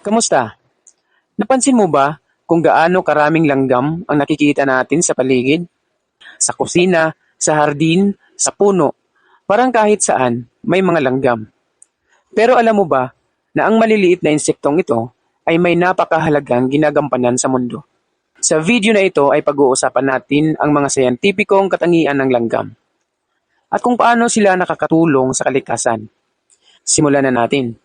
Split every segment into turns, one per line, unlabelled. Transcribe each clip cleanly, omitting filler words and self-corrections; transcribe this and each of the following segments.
Kamusta? Napansin mo ba kung gaano karaming langgam ang nakikita natin sa paligid? Sa kusina, sa hardin, sa puno, parang kahit saan may mga langgam. Pero alam mo ba na ang maliliit na insektong ito ay may napakahalagang ginagampanan sa mundo? Sa video na ito ay pag-uusapan natin ang mga sayantipikong katangian ng langgam at kung paano sila nakakatulong sa kalikasan. Simulan na natin.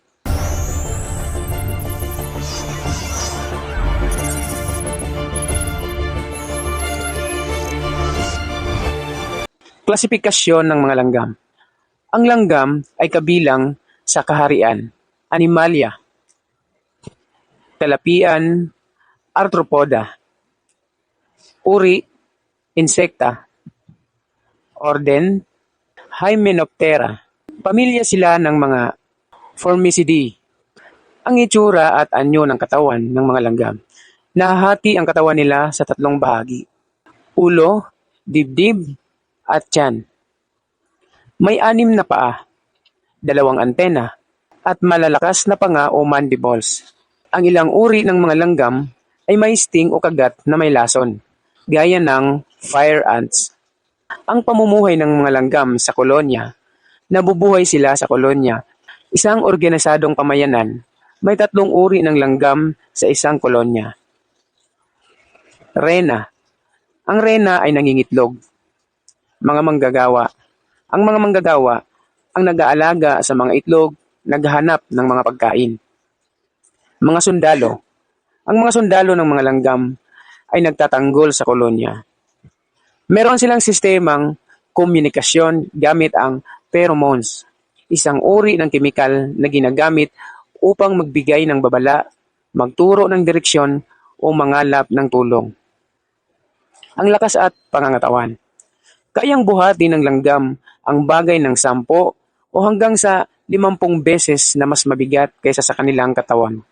Klasifikasyon ng mga langgam. Ang langgam ay kabilang sa kaharian, Animalia, Talapian, Arthropoda, uri, Insecta, orden, Hymenoptera. Pamilya sila ng mga Formicidae. Ang itsura at anyo ng katawan ng mga langgam. Nahahati ang katawan nila sa tatlong bahagi: ulo, dibdib, at tiyan. May 6 na paa, 2 antena, at malalakas na panga o mandibles. Ang ilang uri ng mga langgam ay may sting o kagat na may lason, gaya ng fire ants. Ang pamumuhay ng mga langgam sa kolonya. Nabubuhay sila sa kolonya, isang organisadong pamayanan. May 3 uri ng langgam sa isang kolonya. Rena. Ang rena ay nangingitlog. Mga manggagawa. Ang mga manggagawa ang nag-aalaga sa mga itlog, naghahanap ng mga pagkain. Mga sundalo. Ang mga sundalo ng mga langgam ay nagtatanggol sa kolonya. Meron silang sistemang komunikasyon gamit ang pheromones, isang uri ng kemikal na ginagamit upang magbigay ng babala, magturo ng direksyon o mangalap ng tulong. Ang lakas at pangangatawan. Kayang buhati ng langgam ang bagay ng 10 o hanggang sa 50 beses na mas mabigat kaysa sa kanilang katawan.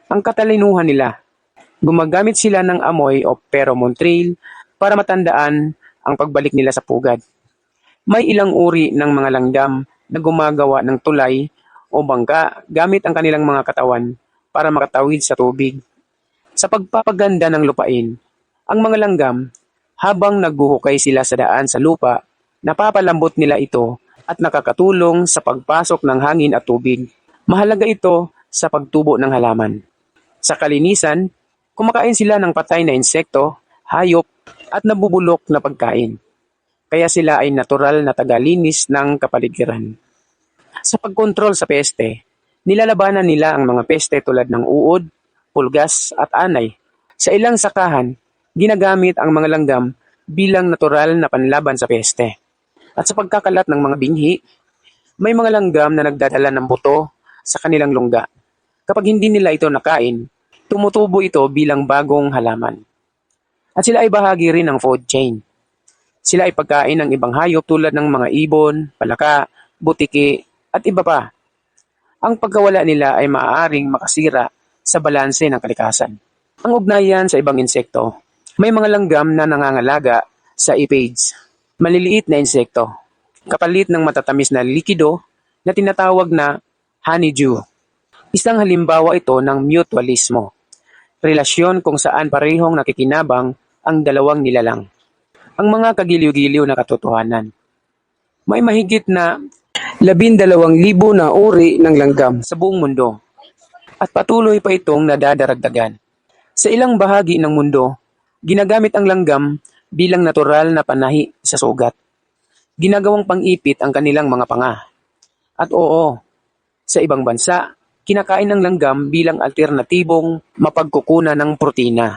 Ang katalinuhan nila. Gumagamit sila ng amoy o pheromone trail para matandaan ang pagbalik nila sa pugad. May ilang uri ng mga langgam na gumagawa ng tulay o bangka gamit ang kanilang mga katawan para makatawid sa tubig. Sa pagpapaganda ng lupain, ang mga langgam, habang naghuhukay sila sa daan sa lupa, napapalambot nila ito at nakakatulong sa pagpasok ng hangin at tubig. Mahalaga ito sa pagtubo ng halaman. Sa kalinisan, kumakain sila ng patay na insekto, hayop, at nabubulok na pagkain. Kaya sila ay natural na tagalinis ng kapaligiran. Sa pagkontrol sa peste, nilalabanan nila ang mga peste tulad ng uod, pulgas, at anay. Sa ilang sakahan, ginagamit ang mga langgam bilang natural na panlaban sa peste. At sa pagkakalat ng mga binhi, may mga langgam na nagdadala ng buto sa kanilang lungga. Kapag hindi nila ito nakain, tumutubo ito bilang bagong halaman. At sila ay bahagi rin ng food chain. Sila ay pagkain ng ibang hayop tulad ng mga ibon, palaka, butiki, at iba pa. Ang pagkawala nila ay maaaring makasira sa balanse ng kalikasan. Ang ugnayan sa ibang insekto. May mga langgam na nangangalaga sa aphids, maliliit na insekto, kapalit ng matatamis na likido na tinatawag na honeydew. Isang halimbawa ito ng mutualismo, relasyon kung saan parehong nakikinabang ang dalawang nilalang. Ang mga kagiliw-giliw na katotohanan. May mahigit na 12,000 na uri ng langgam sa buong mundo at patuloy pa itong nadadaragdagan. Sa ilang bahagi ng mundo, ginagamit ang langgam bilang natural na panahi sa sugat. Ginagawang pang-ipit ang kanilang mga panga. At oo, sa ibang bansa, kinakain ng langgam bilang alternatibong mapagkukunan ng protina.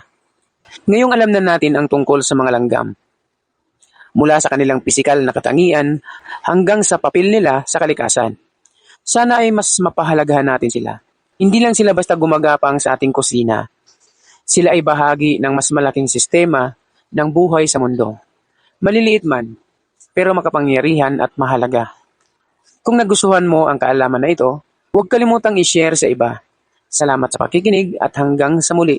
Ngayong alam na natin ang tungkol sa mga langgam. Mula sa kanilang pisikal na katangian hanggang sa papel nila sa kalikasan. Sana ay mas mapahalagahan natin sila. Hindi lang sila basta gumagapang sa ating kusina. Sila ay bahagi ng mas malaking sistema ng buhay sa mundo. Maliliit man, pero makapangyarihan at mahalaga. Kung nagustuhan mo ang kaalaman na ito, huwag kalimutang i-share sa iba. Salamat sa pakikinig at hanggang sa muli.